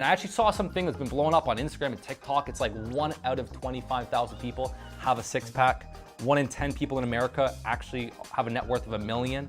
And I actually saw something that's been blowing up on Instagram and TikTok. It's like 1 out of 25,000 people have a six-pack. 1 in 10 people in America actually have a net worth of $1 million.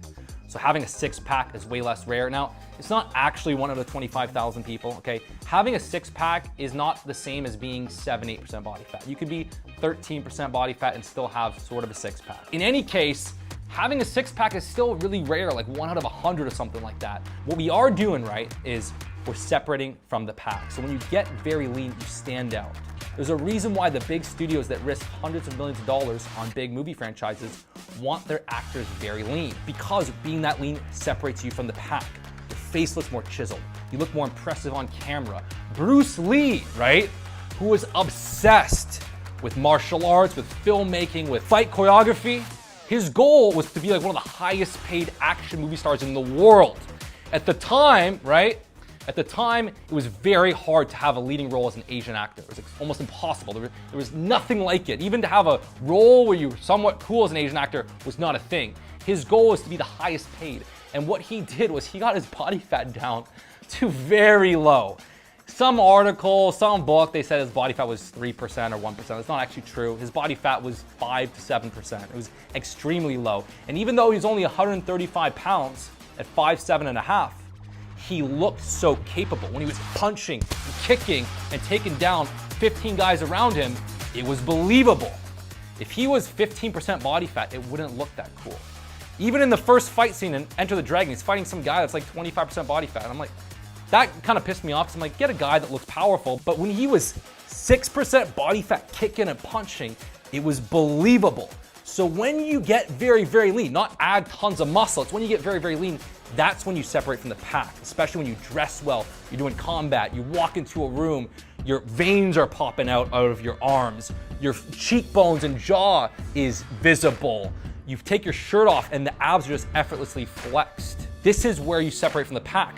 So having a six-pack is way less rare. Now, it's not actually 1 out of 25,000 people, okay? Having a six-pack is not the same as being 7-8% body fat. You could be 13% body fat and still have sort of a six-pack. In any case, having a six-pack is still really rare, like 1 out of 100 or something like that. What we are doing, right, is we're separating from the pack. So when you get very lean, you stand out. There's a reason why the big studios that risk hundreds of millions of dollars on big movie franchises want their actors very lean, because being that lean separates you from the pack. Your face looks more chiseled. You look more impressive on camera. Bruce Lee, right, who was obsessed with martial arts, with filmmaking, with fight choreography, his goal was to be like one of the highest paid action movie stars in the world. At the time, right? At the time, it was very hard to have a leading role as an Asian actor. It was almost impossible. There was nothing like it. Even to have a role where you were somewhat cool as an Asian actor was not a thing. His goal was to be the highest paid. And what he did was he got his body fat down to very low. Some article, some book, they said his body fat was 3% or 1%. That's not actually true. His body fat was 5 to 7%. It was extremely low. And even though he's only 135 pounds at 5'7.5", he looked so capable. When he was punching, and kicking, and taking down 15 guys around him, it was believable. If he was 15% body fat, it wouldn't look that cool. Even in the first fight scene in Enter the Dragon, he's fighting some guy that's like 25% body fat. And I'm like, that kind of pissed me off, because I'm like, get a guy that looks powerful. But when he was 6% body fat kicking and punching, it was believable. So when you get very, very lean, not add tons of muscle, it's when you get very, very lean, that's when you separate from the pack, especially when you dress well, you're doing combat, you walk into a room, your veins are popping out of your arms, your cheekbones and jaw is visible. You take your shirt off and the abs are just effortlessly flexed. This is where you separate from the pack.